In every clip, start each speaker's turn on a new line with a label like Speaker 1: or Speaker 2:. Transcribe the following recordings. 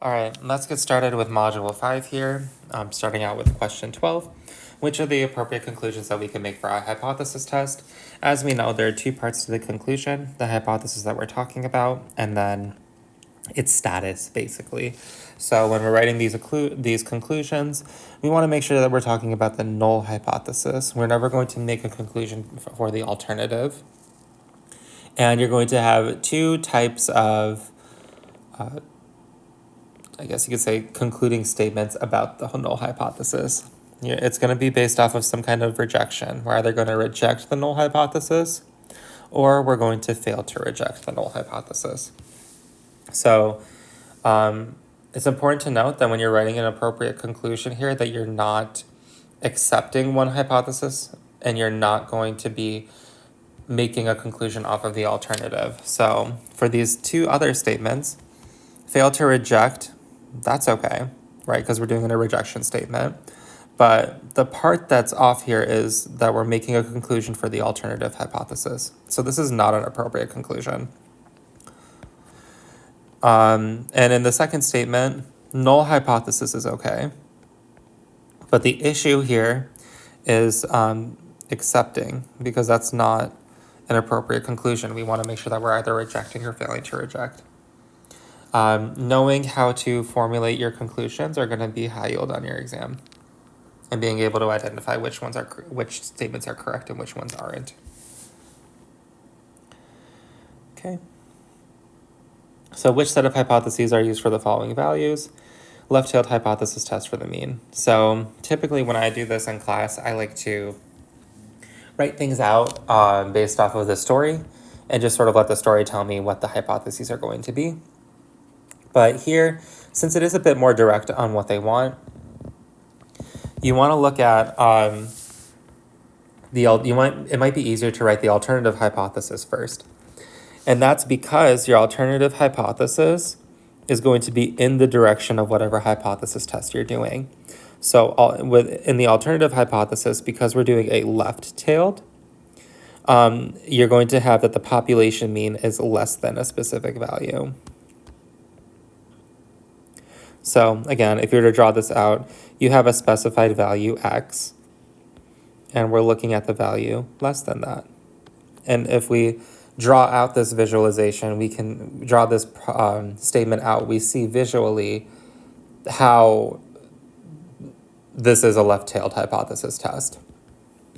Speaker 1: All right, let's get started with Module 5 here, starting out with question 12. Which are the appropriate conclusions that we can make for our hypothesis test? As we know, there are two parts to the conclusion, the hypothesis that we're talking about, and then its status, basically. So when we're writing these conclusions, we want to make sure that we're talking about the null hypothesis. We're never going to make a conclusion for the alternative. And you're going to have two types of I guess you could say, concluding statements about the null hypothesis. It's going to be based off of some kind of rejection. We're either going to reject the null hypothesis or we're going to fail to reject the null hypothesis. So it's important to note that when you're writing an appropriate conclusion here that you're not accepting one hypothesis and you're not going to be making a conclusion off of the alternative. So for these two other statements, fail to reject, that's okay, right? Because we're doing a rejection statement. But the part that's off here is that we're making a conclusion for the alternative hypothesis. So this is not an appropriate conclusion. And in the second statement, null hypothesis is okay. But the issue here is accepting, because that's not an appropriate conclusion. We want to make sure that we're either rejecting or failing to reject. Knowing how to formulate your conclusions are going to be high yield on your exam, and being able to identify which statements are correct and which ones aren't. Okay. So which set of hypotheses are used for the following values? Left-tailed hypothesis test for the mean. So typically when I do this in class, I like to write things out based off of the story and just sort of let the story tell me what the hypotheses are going to be. But here, since it is a bit more direct on what they want, you want to look at it might be easier to write the alternative hypothesis first. And that's because your alternative hypothesis is going to be in the direction of whatever hypothesis test you're doing. So in the alternative hypothesis, because we're doing a left-tailed, you're going to have that the population mean is less than a specific value. So again, if you were to draw this out, you have a specified value x, and we're looking at the value less than that. And if we draw out this visualization, we can draw this statement out. We see visually how this is a left-tailed hypothesis test.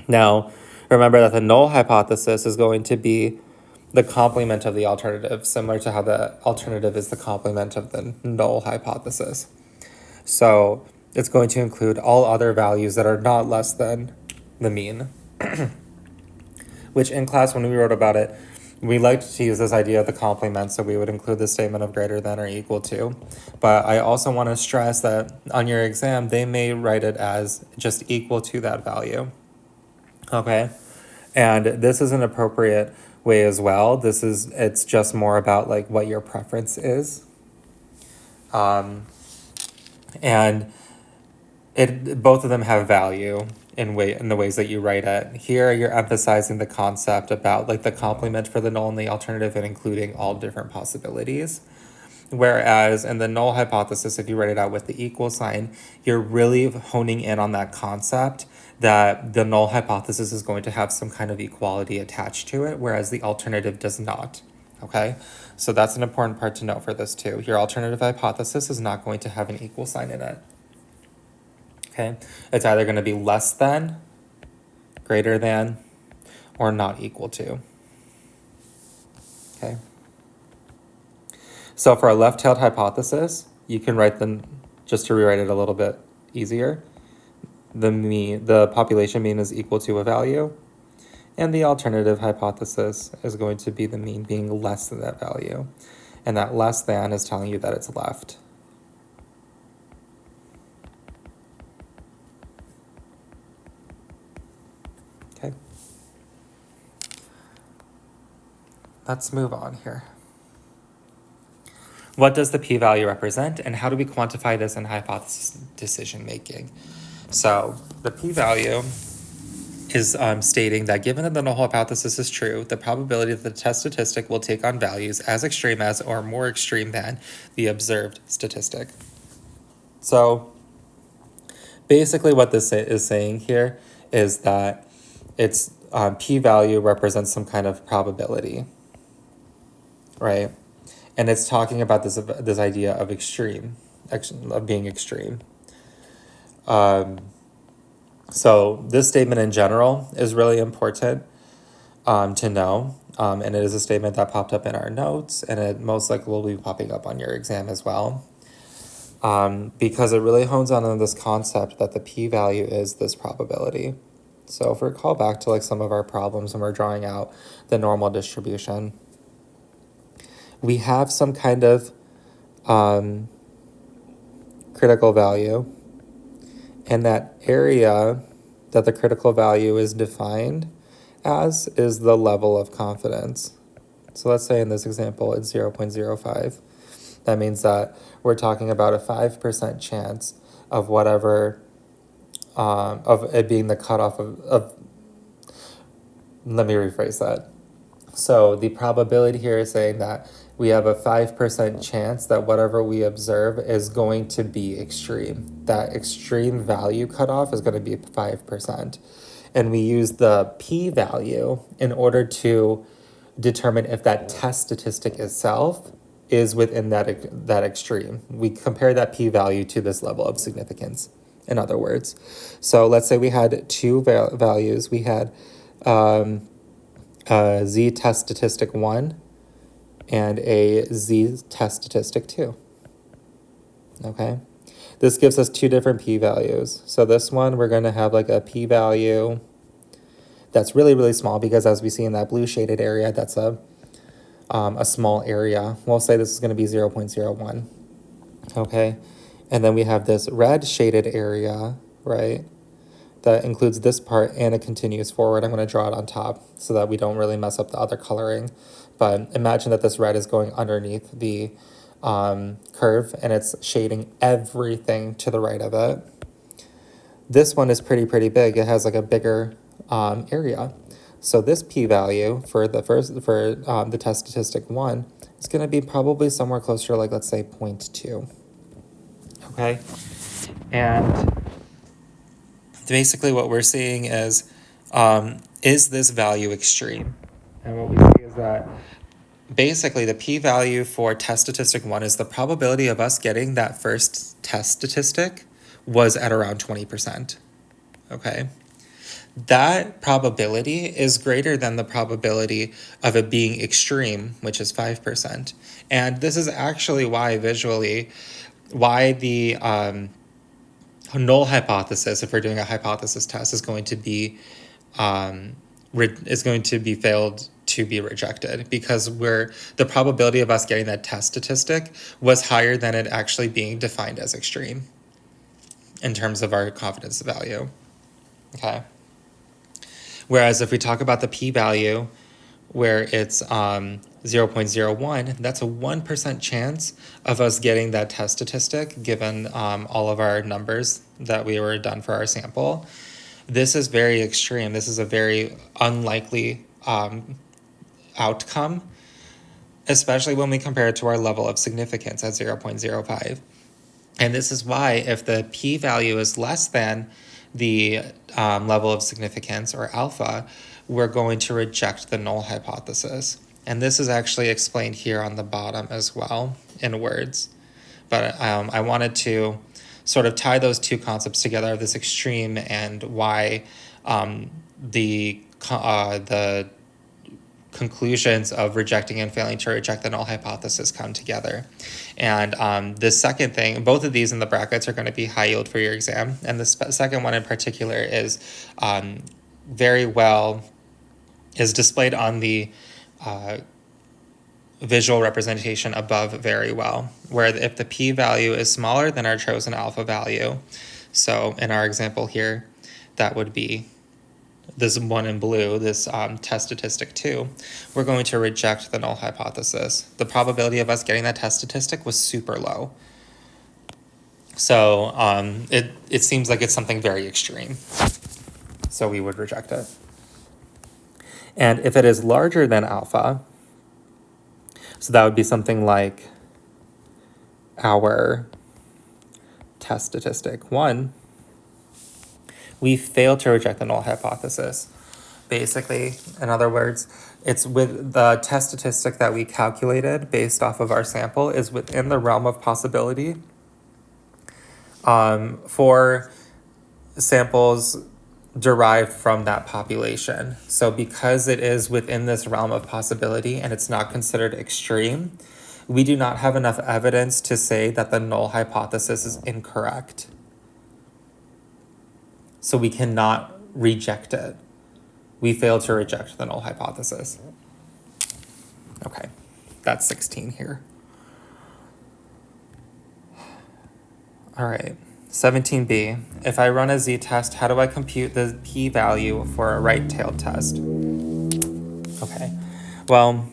Speaker 1: Now, remember that the null hypothesis is going to be the complement of the alternative, similar to how the alternative is the complement of the null hypothesis. So it's going to include all other values that are not less than the mean. Which in class, when we wrote about it, we liked to use this idea of the complement, so we would include the statement of greater than or equal to. But I also want to stress that on your exam, they may write it as just equal to that value. Okay? And this is an appropriate way as well. It's just more about like what your preference is. And both of them have value in the ways that you write it. Here you're emphasizing the concept about like the complement for the null and the alternative and including all different possibilities. Whereas in the null hypothesis, if you write it out with the equal sign, you're really honing in on that concept that the null hypothesis is going to have some kind of equality attached to it, whereas the alternative does not. Okay, so that's an important part to note for this too. Your alternative hypothesis is not going to have an equal sign in it. Okay, it's either going to be less than, greater than, or not equal to. Okay. So for a left-tailed hypothesis, you can write them, just to rewrite it a little bit easier, the population mean is equal to a value, and the alternative hypothesis is going to be the mean being less than that value. And that less than is telling you that it's left. Okay. Let's move on here. What does the p-value represent, and how do we quantify this in hypothesis decision making? So the p-value is stating that given that the null hypothesis is true, the probability that the test statistic will take on values as extreme as or more extreme than the observed statistic. So basically what this is saying here is that its p-value represents some kind of probability, right? And it's talking about this idea of of being extreme. So this statement in general is really important to know, and it is a statement that popped up in our notes, and it most likely will be popping up on your exam as well, because it really hones on this concept that the p-value is this probability. So if we recall back to like some of our problems when we're drawing out the normal distribution, we have some kind of critical value, and that area that the critical value is defined as is the level of confidence. So let's say in this example it's 0.05. That means that we're talking about a 5% chance of whatever, of it being the cutoff of, let me rephrase that. So the probability here is saying that we have a 5% chance that whatever we observe is going to be extreme. That extreme value cutoff is going to be 5%. And we use the p-value in order to determine if that test statistic itself is within that extreme. We compare that p-value to this level of significance, in other words. So let's say we had two values. We had z test statistic 1 and a z test statistic 2. Okay, this gives us two different p-values. So this one we're going to have like a p-value that's really, really small, because as we see in that blue shaded area, that's a small area. We'll say this is going to be 0.01. Okay, and then we have this red shaded area, right, that includes this part and it continues forward. I'm going to draw it on top so that we don't really mess up the other coloring. But imagine that this red is going underneath the curve and it's shading everything to the right of it. This one is pretty big. It has like a bigger area. So this p-value for the test statistic 1 is going to be probably somewhere closer to, like, let's say 0.2. Okay, and basically what we're seeing is this value extreme? And what we see is that basically the p-value for test statistic 1 is the probability of us getting that first test statistic was at around 20%. Okay, that probability is greater than the probability of it being extreme, which is 5%. And this is actually why the null hypothesis, if we're doing a hypothesis test, is going to be failed to be rejected, because the probability of us getting that test statistic was higher than it actually being defined as extreme in terms of our confidence value. Okay. Whereas if we talk about the p-value, where it's 0.01, that's a 1% chance of us getting that test statistic given all of our numbers that we were done for our sample. This is very extreme. This is a very unlikely outcome, especially when we compare it to our level of significance at 0.05. And this is why if the p-value is less than the level of significance, or alpha, we're going to reject the null hypothesis. And this is actually explained here on the bottom as well in words. But I wanted to sort of tie those two concepts together, this extreme and why the conclusions of rejecting and failing to reject the null hypothesis come together. And the second thing, both of these in the brackets are going to be high yield for your exam. And the second one in particular is is displayed on the visual representation above very well, where if the p-value is smaller than our chosen alpha value, so in our example here, that would be this one in blue, this test statistic 2, we're going to reject the null hypothesis. The probability of us getting that test statistic was super low. So it seems like it's something very extreme. so we would reject it. And if it is larger than alpha, so that would be something like our test statistic 1, we fail to reject the null hypothesis. Basically, in other words, it's with the test statistic that we calculated based off of our sample is within the realm of possibility for samples derived from that population. So because it is within this realm of possibility and it's not considered extreme, we do not have enough evidence to say that the null hypothesis is incorrect. So we cannot reject it. We fail to reject the null hypothesis. Okay, that's 16 here. All right, 17b. If I run a z-test, how do I compute the p-value for a right-tailed test? Okay, well,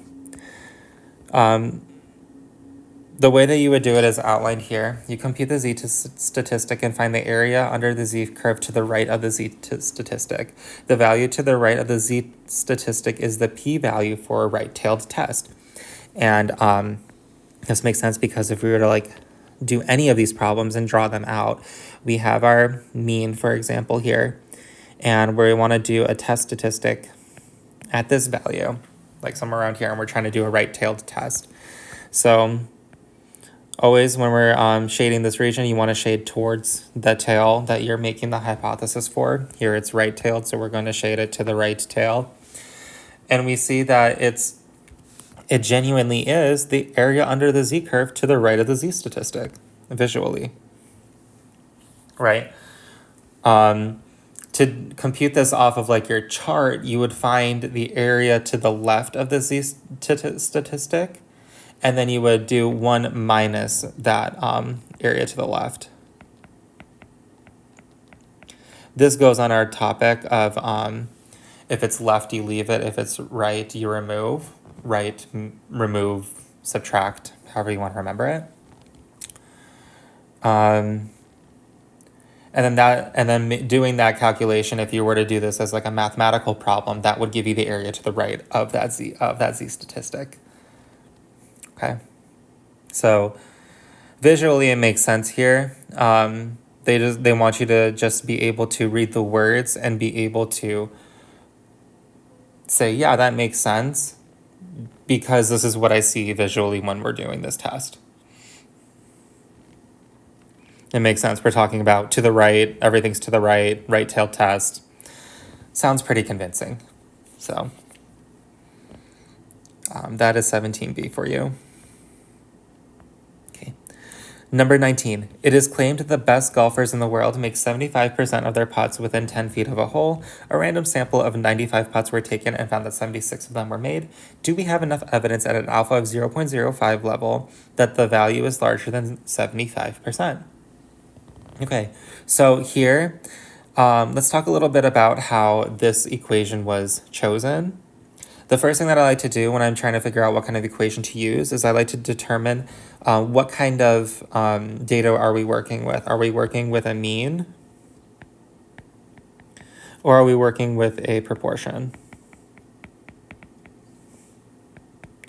Speaker 1: the way that you would do it is outlined here. You compute the z-statistic and find the area under the z-curve to the right of the z-statistic. The value to the right of the z-statistic is the p-value for a right-tailed test. And this makes sense because if we were to do any of these problems and draw them out, we have our mean, for example, here, and we want to do a test statistic at this value, like somewhere around here, and we're trying to do a right-tailed test. So always when we're shading this region, you want to shade towards the tail that you're making the hypothesis for. Here it's right-tailed, so we're going to shade it to the right tail. And we see that it genuinely is the area under the z-curve to the right of the z-statistic, visually. Right? To compute this off of your chart, you would find the area to the left of the z-statistic, and then you would do 1 minus that area to the left. This goes on our topic of if it's left, you leave it. If it's right, you remove. Right, remove, subtract, however you want to remember it. And then doing that calculation, if you were to do this as a mathematical problem, that would give you the area to the right of that z statistic. Okay, so visually it makes sense here. They want you to just be able to read the words and be able to say, yeah, that makes sense, because this is what I see visually when we're doing this test. It makes sense. We're talking about to the right, everything's to the right, right-tailed test. Sounds pretty convincing. So that is 17b for you. Okay. Number 19. It is claimed that the best golfers in the world make 75% of their putts within 10 feet of a hole. A random sample of 95 putts were taken and found that 76 of them were made. Do we have enough evidence at an alpha of 0.05 level that the value is larger than 75%? Okay, so here, let's talk a little bit about how this equation was chosen. The first thing that I like to do when I'm trying to figure out what kind of equation to use is I like to determine what kind of data are we working with. Are we working with a mean? Or are we working with a proportion?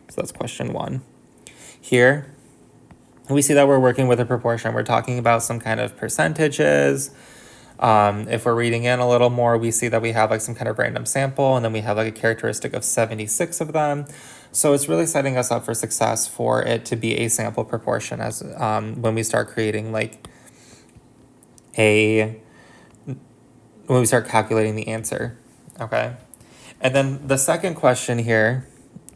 Speaker 1: So that's question 1. Here, we see that we're working with a proportion. We're talking about some kind of percentages. If we're reading in a little more, we see that we have some kind of random sample, and then we have a characteristic of 76 of them. So it's really setting us up for success for it to be a sample proportion as when we start creating when we start calculating the answer. Okay. And then the second question here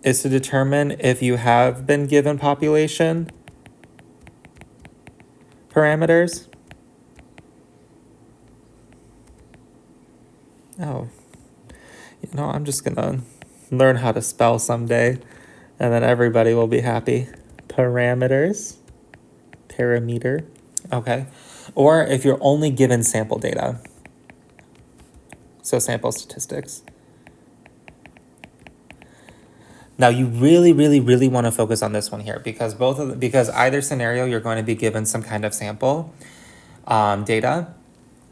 Speaker 1: is to determine if you have been given population parameters. Oh, I'm just gonna learn how to spell someday, and then everybody will be happy. Parameters, parameter, okay. Or if you're only given sample data, so sample statistics. Now you really, really, really want to focus on this one here because because either scenario you're going to be given some kind of sample data,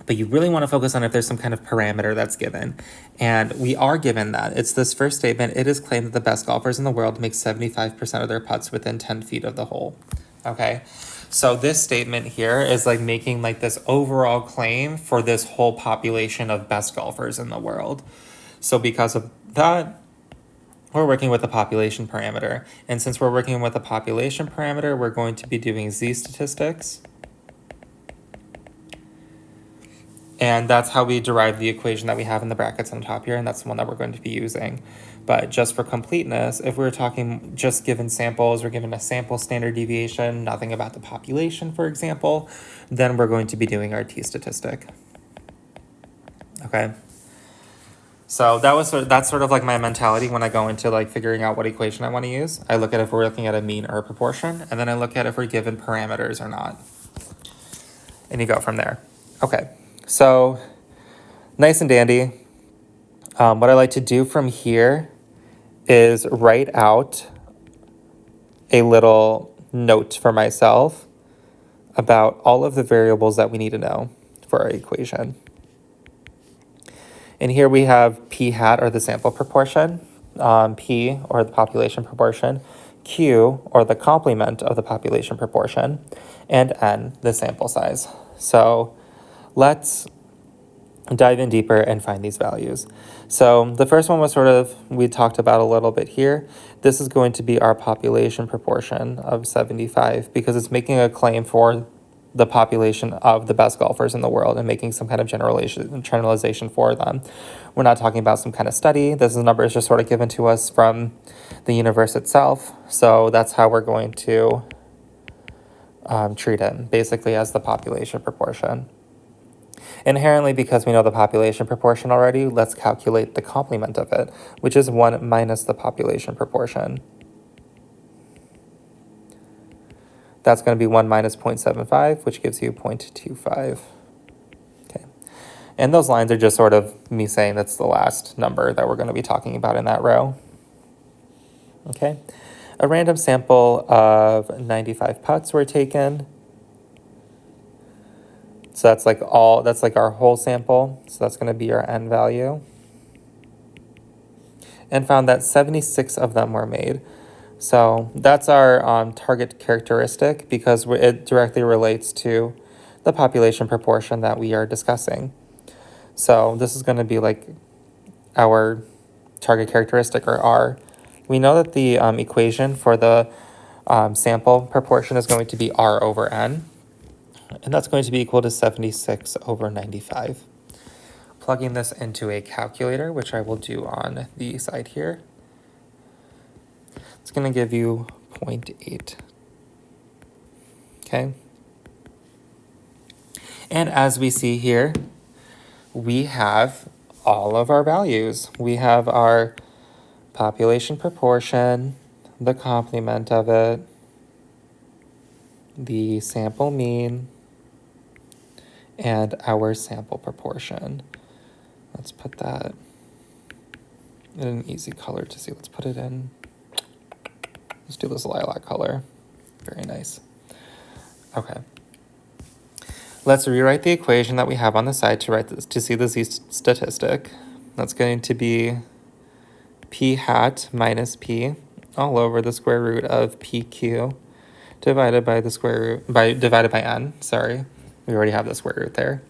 Speaker 1: But you really want to focus on if there's some kind of parameter that's given. And we are given that. It's this first statement. It is claimed that the best golfers in the world make 75% of their putts within 10 feet of the hole. Okay? So this statement here is like making like this overall claim for this whole population of best golfers in the world. So because of that, we're working with a population parameter. And since we're working with a population parameter, we're going to be doing z-statistics. And that's how we derive the equation that we have in the brackets on top here, and that's the one that we're going to be using. But just for completeness, if we're talking just given samples, we're given a sample standard deviation, nothing about the population, for example, then we're going to be doing our t-statistic. Okay? So that's sort of like my mentality when I go into like figuring out what equation I want to use. I look at if we're looking at a mean or a proportion, and then I look at if we're given parameters or not. And you go from there. Okay. So, nice and dandy. What I like to do from here is write out a little note for myself about all of the variables that we need to know for our equation. And here we have p hat, or the sample proportion, p, or the population proportion, q, or the complement of the population proportion, and n, the sample size. So, let's dive in deeper and find these values. So the first one was we talked about a little bit here. This is going to be our population proportion of 75 because it's making a claim for the population of the best golfers in the world and making some kind of generalization for them. We're not talking about some kind of study. This number is just sort of given to us from the universe itself. So that's how we're going to treat it, basically as the population proportion. Inherently, because we know the population proportion already, let's calculate the complement of it, which is 1 minus the population proportion. That's going to be 1 minus 0.75, which gives you 0.25. Okay. And those lines are just sort of me saying that's the last number that we're going to be talking about in that row. Okay. A random sample of 95 putts were taken. So that's like our whole sample. So that's going to be our n value. And found that 76 of them were made. So that's our target characteristic because it directly relates to the population proportion that we are discussing. So this is going to be like our target characteristic, or R. We know that the equation for the sample proportion is going to be R over N. And that's going to be equal to 76 over 95. Plugging this into a calculator, which I will do on the side here, it's going to give you 0.8. Okay. And as we see here, we have all of our values. We have our population proportion, the complement of it, the sample mean, and our sample proportion. Let's put that in an easy color to see. Let's put it in. Let's do this lilac color. Very nice. Okay. Let's rewrite the equation that we have on the side to see the z-statistic. That's going to be p hat minus p all over the square root of pq divided by the square root, divided by n, sorry. We already have the square root there.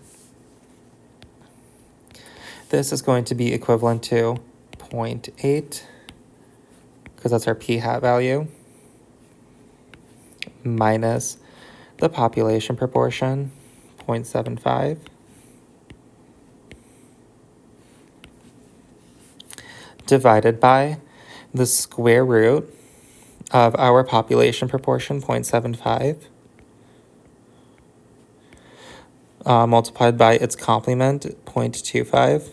Speaker 1: This is going to be equivalent to 0.8, because that's our p hat value, minus the population proportion, 0.75, divided by the square root of our population proportion, 0.75, multiplied by its complement, 0.25,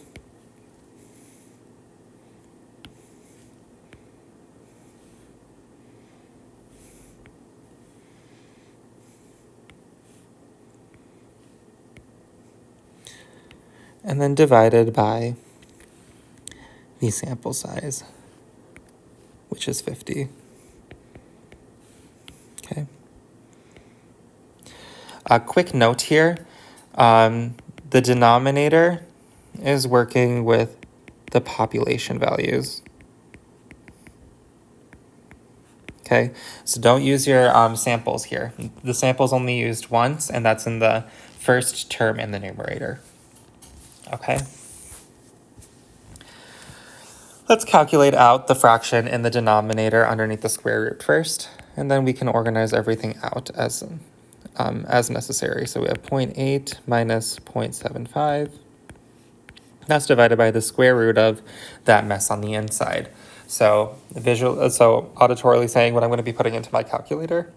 Speaker 1: and then divided by the sample size, which is 50. Okay. A quick note here. The The denominator is working with the population values. Okay, so don't use your samples here. The sample's only used once, and that's in the first term in the numerator. Okay. Let's calculate out the fraction in the denominator underneath the square root first, and then we can organize everything out as necessary. So we have 0.8 minus 0.75. That's divided by the square root of that mess on the inside. So auditorily saying what I'm going to be putting into my calculator,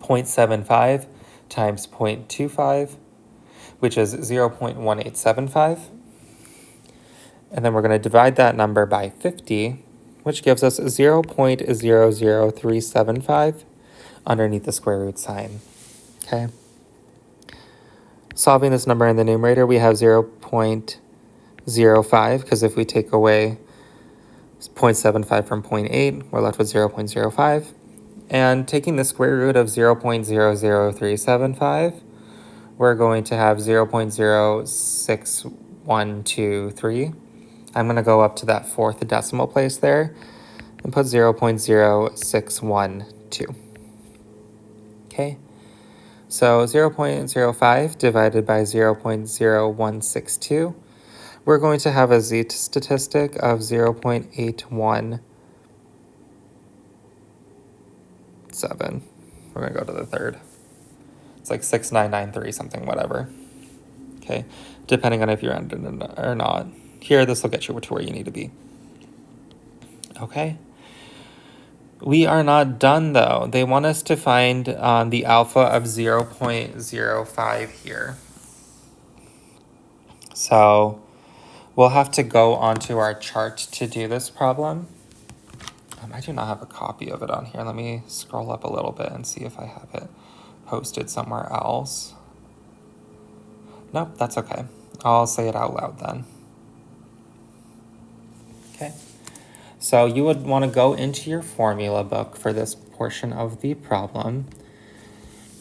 Speaker 1: 0.75 times 0.25, which is 0.1875. And then we're going to divide that number by 50, which gives us 0.00375 underneath the square root sign. Okay. Solving this number in the numerator, we have 0.05, because if we take away 0.75 from 0.8, we're left with 0.05. And taking the square root of 0.00375, we're going to have 0.06123. I'm going to go up to that fourth decimal place there and put 0.0612. Okay, so 0.05 divided by 0.0162, we're going to have a z-statistic of 0.817. We're going to go to the third. It's like 6993 something, whatever. Okay, depending on if you're rounded or not. Here, this will get you to where you need to be. Okay. We are not done though. They want us to find the alpha of 0.05 here. So we'll have to go onto our chart to do this problem. I do not have a copy of it on here. Let me scroll up a little bit and see if I have it posted somewhere else. Nope, that's okay. I'll say it out loud then. Okay. So you would want to go into your formula book for this portion of the problem.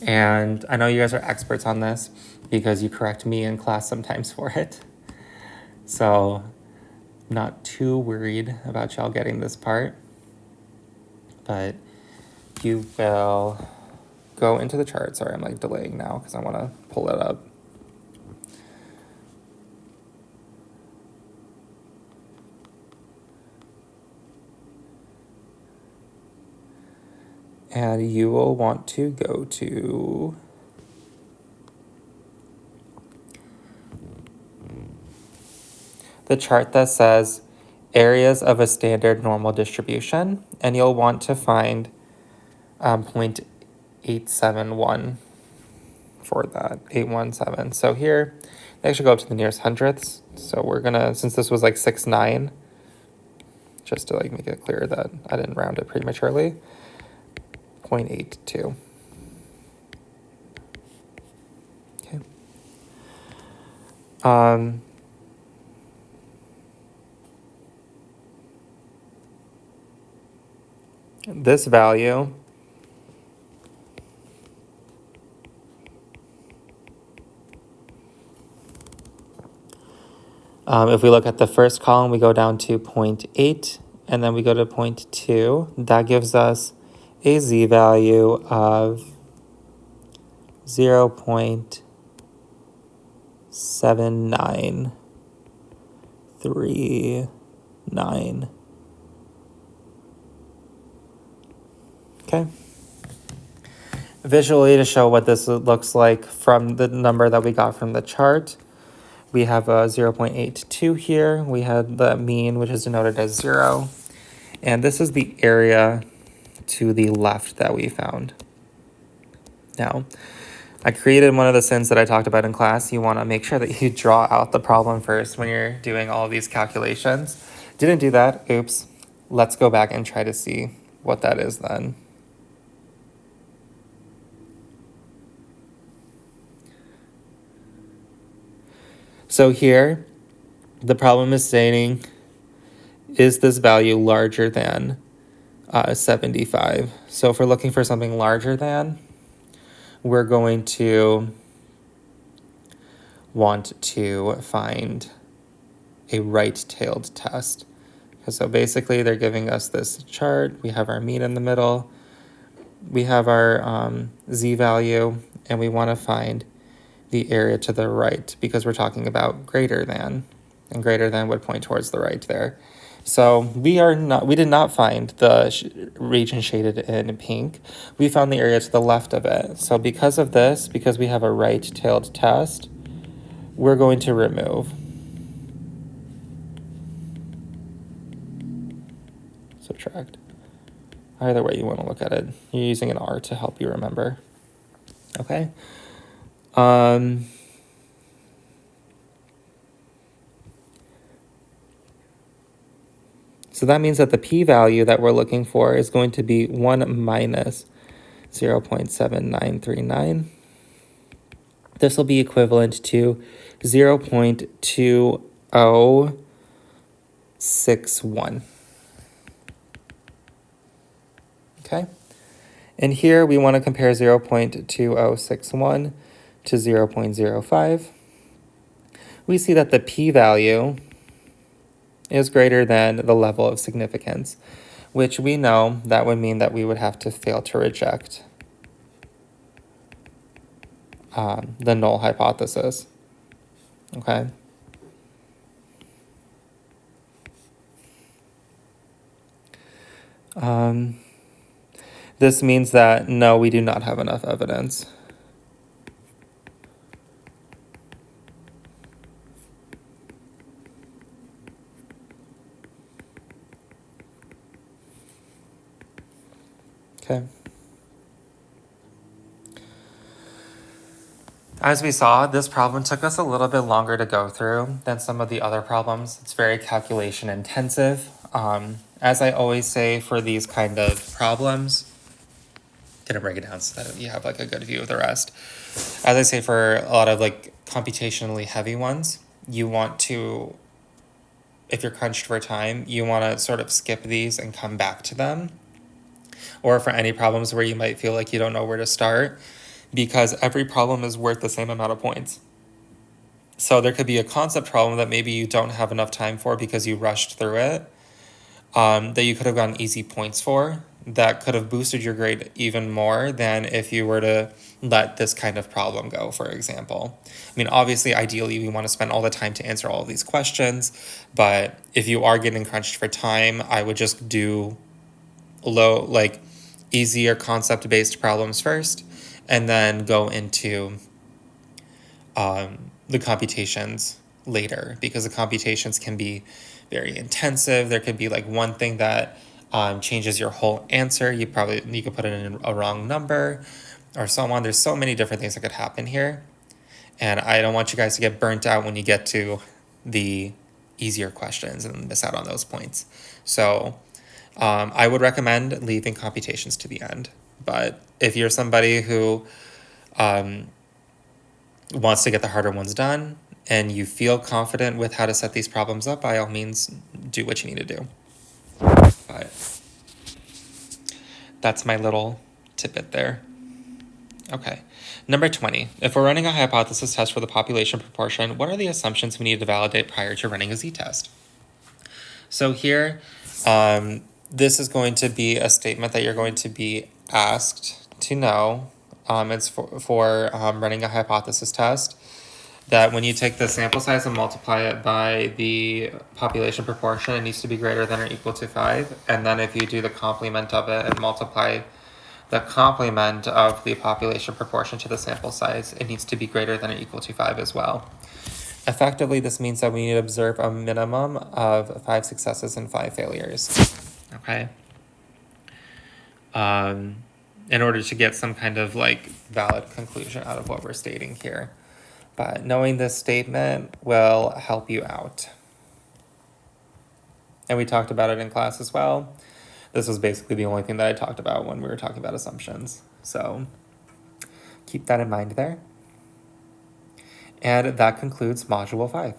Speaker 1: And I know you guys are experts on this because you correct me in class sometimes for it. So I'm not too worried about y'all getting this part. But you will go into the chart. Sorry, I'm like delaying now because I want to pull it up. And you will want to go to the chart that says areas of a standard normal distribution, and you'll want to find 0.871 for that, 817. So here, they actually go up to the nearest hundredths. So we're gonna, since this was like 6.9, just to like make it clear that I didn't round it prematurely, 0.82. Okay. This value if we look at the first column, we go down to 0.8, and then we go to 0.2. That gives us a z-value of 0.7939. Okay. Visually, to show what this looks like from the number that we got from the chart, we have a 0.82 here. We had the mean, which is denoted as 0. And this is the area to the left that we found. Now, I created one of the sins that I talked about in class. You want to make sure that you draw out the problem first when you're doing all of these calculations. Didn't do that. Oops. Let's go back and try to see what that is then. So here, the problem is stating, is this value larger than 75? So if we're looking for something larger than, we're going to want to find a right-tailed test. So basically they're giving us this chart. We have our mean in the middle. We have our z-value, and we want to find the area to the right because we're talking about greater than, and greater than would point towards the right there. So we did not find the region shaded in pink. We found the area to the left of it. So because of this, because we have a right-tailed test, we're going to remove. Subtract. Either way you want to look at it. You're using an R to help you remember. Okay. So that means that the p-value that we're looking for is going to be 1 minus 0.7939. This will be equivalent to 0.2061. Okay? And here we want to compare 0.2061 to 0.05. We see that the p-value is greater than the level of significance, which we know that would mean that we would have to fail to reject the null hypothesis. Okay? This means that no, we do not have enough evidence. Okay. As we saw, this problem took us a little bit longer to go through than some of the other problems. It's very calculation intensive. As I always say for these kind of problems, gonna break it down so that you have like a good view of the rest. As I say for a lot of like computationally heavy ones, you want to, if you're crunched for time, you want to sort of skip these and come back to them. Or for any problems where you might feel like you don't know where to start, because every problem is worth the same amount of points. So there could be a concept problem that maybe you don't have enough time for because you rushed through it, that you could have gotten easy points for, that could have boosted your grade even more than if you were to let this kind of problem go, for example. I mean, obviously, ideally, we want to spend all the time to answer all of these questions, but if you are getting crunched for time, I would just do easier concept-based problems first, and then go into the computations later, because the computations can be very intensive. There could be like one thing that changes your whole answer. You could put in a wrong number or so on. There's so many different things that could happen here. And I don't want you guys to get burnt out when you get to the easier questions and miss out on those points. So I would recommend leaving computations to the end. But if you're somebody who wants to get the harder ones done and you feel confident with how to set these problems up, by all means, do what you need to do. But that's my little tidbit there. Okay, number 20. If we're running a hypothesis test for the population proportion, what are the assumptions we need to validate prior to running a z-test? So here, this is going to be a statement that you're going to be asked to know. It's for running a hypothesis test, that when you take the sample size and multiply it by the population proportion, it needs to be greater than or equal to 5. And then if you do the complement of it and multiply the complement of the population proportion to the sample size, it needs to be greater than or equal to 5 as well. Effectively, this means that we need to observe a minimum of 5 successes and 5 failures. Okay? In order to get some kind of like valid conclusion out of what we're stating here. But knowing this statement will help you out. And we talked about it in class as well. This was basically the only thing that I talked about when we were talking about assumptions. So keep that in mind there. And that concludes Module 5.